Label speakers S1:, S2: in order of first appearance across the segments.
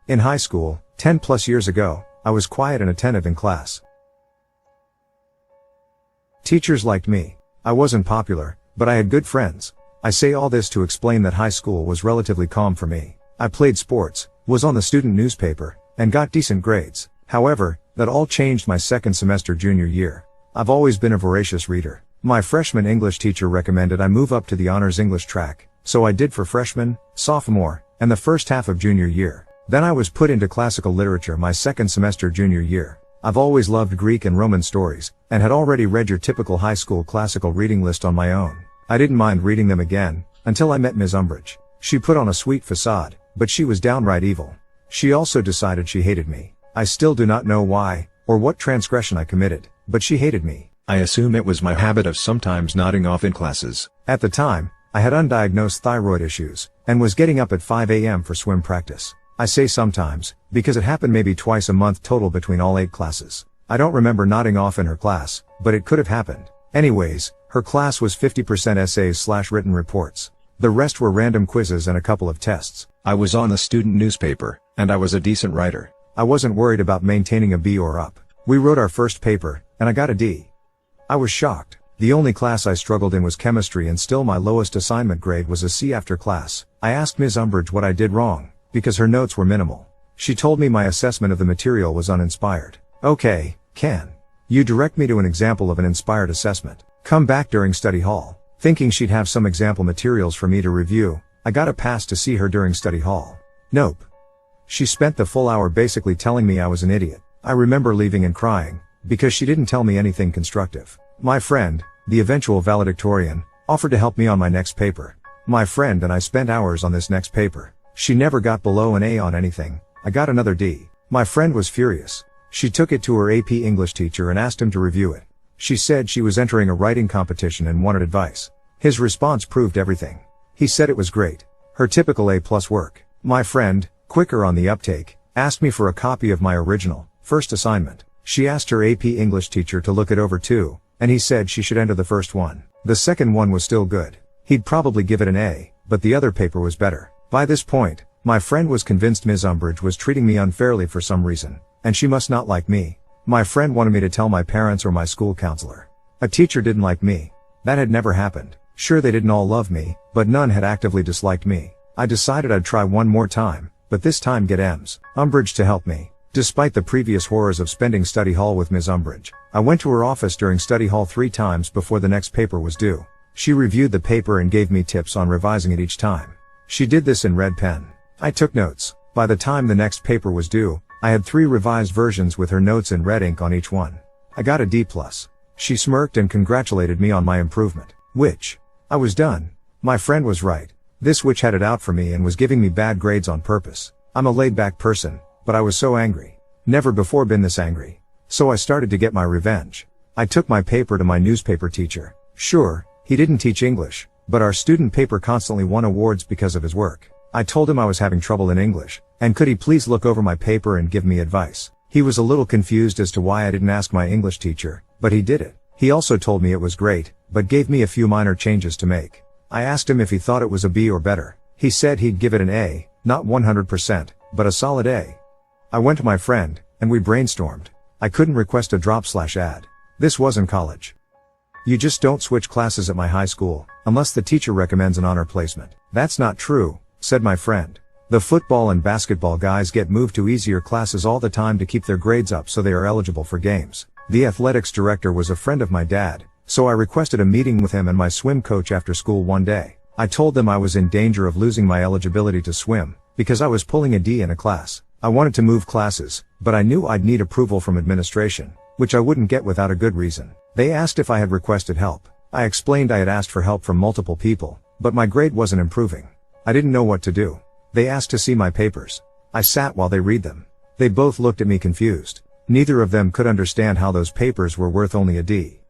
S1: In high school, 10 plus years ago, I was quiet and attentive in class. Teachers liked me. I wasn't popular, but I had good friends. I say all this to explain that high school was relatively calm for me. I played sports, was on the student newspaper, and got decent grades. However, that all changed my second semester junior year. I've always been a voracious reader. My freshman English teacher recommended I move up to the honors English track, so I did for freshman, sophomore, and the first half of junior year. Then I was put into classical literature my second semester junior year. I've always loved Greek and Roman stories, and had already read your typical high school classical reading list on my own. I didn't mind reading them again, until I met Ms. Umbridge. She put on a sweet facade, but she was downright evil. She also decided she hated me. I still do not know why, or what transgression I committed, but she hated me.
S2: I assume it was my habit of sometimes nodding off in classes.
S1: At the time, I had undiagnosed thyroid issues, and was getting up at 5 a.m. for swim practice. I say sometimes, because it happened maybe twice a month total between all 8 classes. I don't remember nodding off in her class, but it could have happened. Anyways, her class was 50% essays/written reports. The rest were random quizzes and a couple of tests.
S2: I was on the student newspaper, and I was a decent writer.
S1: I wasn't worried about maintaining a B or up. We wrote our first paper, and I got a D. I was shocked. The only class I struggled in was chemistry, and still my lowest assignment grade was a C after class. I asked Ms. Umbridge what I did wrong, because her notes were minimal. She told me my assessment of the material was uninspired. Okay, can you direct me to an example of an inspired assessment? Come back during study hall. Thinking she'd have some example materials for me to review, I got a pass to see her during study hall. Nope. She spent the full hour basically telling me I was an idiot. I remember leaving and crying, because she didn't tell me anything constructive. My friend, the eventual valedictorian, offered to help me on my next paper. My friend and I spent hours on this next paper. She never got below an A on anything. I got another D. My friend was furious. She took it to her AP English teacher and asked him to review it. She said she was entering a writing competition and wanted advice. His response proved everything. He said it was great. Her typical A+ work. My friend, quicker on the uptake, asked me for a copy of my original, first assignment. She asked her AP English teacher to look it over too, and he said she should enter the first one. The second one was still good. He'd probably give it an A, but the other paper was better. By this point, my friend was convinced Ms. Umbridge was treating me unfairly for some reason, and she must not like me. My friend wanted me to tell my parents or my school counselor. A teacher didn't like me. That had never happened. Sure, they didn't all love me, but none had actively disliked me. I decided I'd try one more time, but this time get Ms. Umbridge to help me. Despite the previous horrors of spending study hall with Ms. Umbridge, I went to her office during study hall 3 times before the next paper was due. She reviewed the paper and gave me tips on revising it each time. She did this in red pen. I took notes. By the time the next paper was due, I had 3 revised versions with her notes in red ink on each one. I got a D+. She smirked and congratulated me on my improvement. Which? I was done. My friend was right. This witch had it out for me and was giving me bad grades on purpose. I'm a laid-back person, but I was so angry. Never before been this angry. So I started to get my revenge. I took my paper to my newspaper teacher. Sure, he didn't teach English, but our student paper constantly won awards because of his work. I told him I was having trouble in English, and could he please look over my paper and give me advice. He was a little confused as to why I didn't ask my English teacher, but he did it. He also told me it was great, but gave me a few minor changes to make. I asked him if he thought it was a B or better. He said he'd give it an A, not 100%, but a solid A. I went to my friend, and we brainstormed. I couldn't request a drop/add. This wasn't college. You just don't switch classes at my high school, unless the teacher recommends an honor placement. That's not true, said my friend. The football and basketball guys get moved to easier classes all the time to keep their grades up so they are eligible for games. The athletics director was a friend of my dad, so I requested a meeting with him and my swim coach after school one day. I told them I was in danger of losing my eligibility to swim, because I was pulling a D in a class. I wanted to move classes, but I knew I'd need approval from administration, which I wouldn't get without a good reason. They asked if I had requested help. I explained I had asked for help from multiple people, but my grade wasn't improving. I didn't know what to do. They asked to see my papers. I sat while they read them. They both looked at me confused. Neither of them could understand how those papers were worth only a D.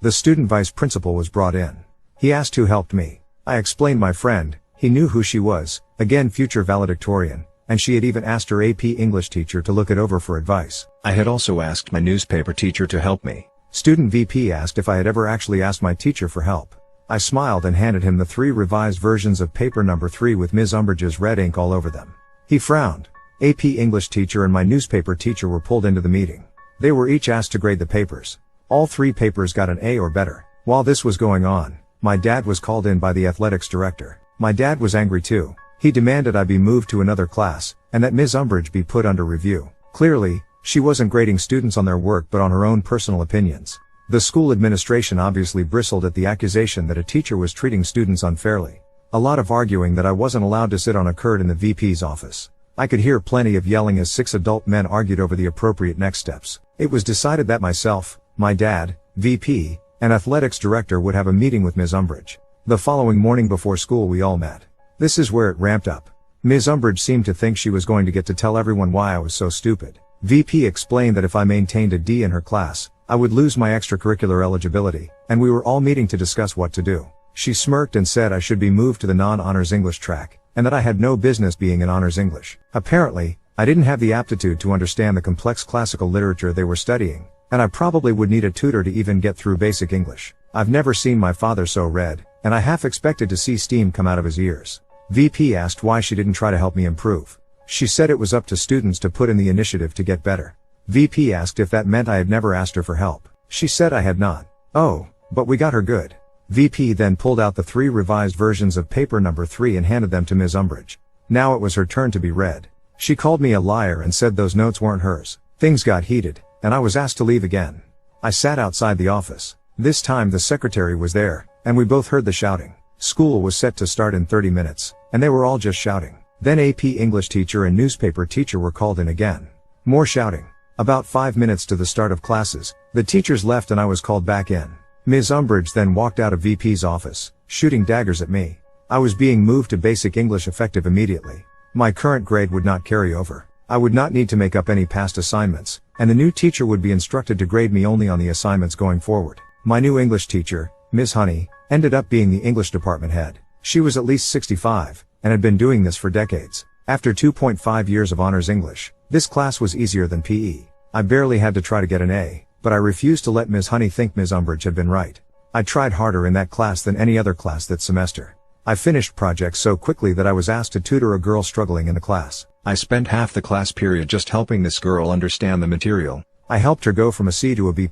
S1: The student vice principal was brought in. He asked who helped me. I explained my friend. He knew who she was, again future valedictorian, and she had even asked her AP English teacher to look it over for advice.
S2: I had also asked my newspaper teacher to help me.
S1: Student VP asked if I had ever actually asked my teacher for help. I smiled and handed him the 3 revised versions of paper number 3 with Ms. Umbridge's red ink all over them. He frowned. AP English teacher and my newspaper teacher were pulled into the meeting. They were each asked to grade the papers. All 3 papers got an A or better. While this was going on, my dad was called in by the athletics director. My dad was angry too. He demanded I be moved to another class, and that Ms. Umbridge be put under review. Clearly, she wasn't grading students on their work but on her own personal opinions. The school administration obviously bristled at the accusation that a teacher was treating students unfairly. A lot of arguing that I wasn't allowed to sit on occurred in the VP's office. I could hear plenty of yelling as 6 adult men argued over the appropriate next steps. It was decided that myself, my dad, VP, and athletics director would have a meeting with Ms. Umbridge. The following morning before school we all met. This is where it ramped up. Ms. Umbridge seemed to think she was going to get to tell everyone why I was so stupid. VP explained that if I maintained a D in her class, I would lose my extracurricular eligibility, and we were all meeting to discuss what to do. She smirked and said I should be moved to the non-honors English track, and that I had no business being in honors English. Apparently, I didn't have the aptitude to understand the complex classical literature they were studying, and I probably would need a tutor to even get through basic English. I've never seen my father so red, and I half expected to see steam come out of his ears. VP asked why she didn't try to help me improve. She said it was up to students to put in the initiative to get better. VP asked if that meant I had never asked her for help. She said I had not. Oh, but we got her good. VP then pulled out the 3 revised versions of paper number 3 and handed them to Ms. Umbridge. Now it was her turn to be read. She called me a liar and said those notes weren't hers. Things got heated, and I was asked to leave again. I sat outside the office. This time the secretary was there, and we both heard the shouting. School was set to start in 30 minutes, and they were all just shouting. Then AP English teacher and newspaper teacher were called in again. More shouting. About 5 minutes to the start of classes, the teachers left and I was called back in. Ms. Umbridge then walked out of VP's office, shooting daggers at me. I was being moved to basic English effective immediately. My current grade would not carry over. I would not need to make up any past assignments, and the new teacher would be instructed to grade me only on the assignments going forward. My new English teacher, Ms. Honey, ended up being the English department head. She was at least 65, and had been doing this for decades. After 2.5 years of honors English, this class was easier than PE. I barely had to try to get an A, but I refused to let Ms. Honey think Ms. Umbridge had been right. I tried harder in that class than any other class that semester. I finished projects so quickly that I was asked to tutor a girl struggling in the class.
S2: I spent half the class period just helping this girl understand the material.
S1: I helped her go from a C to a B+.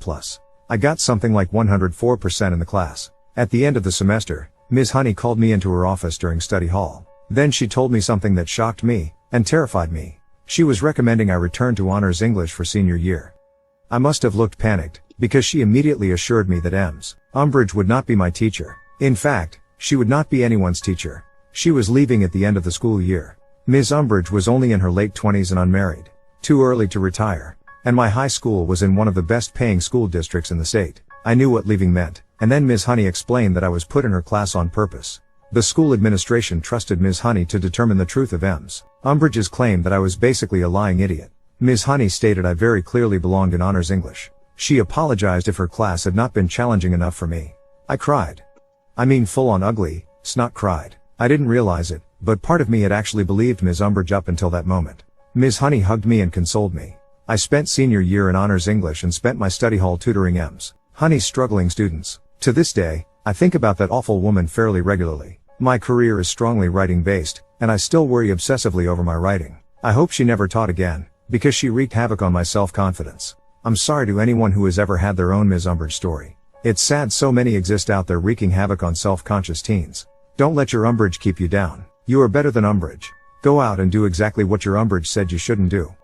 S1: I got something like 104% in the class. At the end of the semester, Ms. Honey called me into her office during study hall. Then she told me something that shocked me, and terrified me. She was recommending I return to honors English for senior year. I must have looked panicked, because she immediately assured me that Ms. Umbridge would not be my teacher. In fact, she would not be anyone's teacher. She was leaving at the end of the school year. Ms. Umbridge was only in her late 20s and unmarried. Too early to retire. And my high school was in one of the best paying school districts in the state. I knew what leaving meant, and then Ms. Honey explained that I was put in her class on purpose. The school administration trusted Ms. Honey to determine the truth of Ms. Umbridge's claim that I was basically a lying idiot. Ms. Honey stated I very clearly belonged in honors English. She apologized if her class had not been challenging enough for me. I cried. I mean full on ugly, snot cried. I didn't realize it, but part of me had actually believed Ms. Umbridge up until that moment. Ms. Honey hugged me and consoled me. I spent senior year in honors English and spent my study hall tutoring Ms. Honey's struggling students. To this day, I think about that awful woman fairly regularly. My career is strongly writing based, and I still worry obsessively over my writing. I hope she never taught again, because she wreaked havoc on my self-confidence. I'm sorry to anyone who has ever had their own Ms. Umbridge story. It's sad so many exist out there wreaking havoc on self-conscious teens. Don't let your Umbridge keep you down. You are better than Umbridge. Go out and do exactly what your Umbridge said you shouldn't do.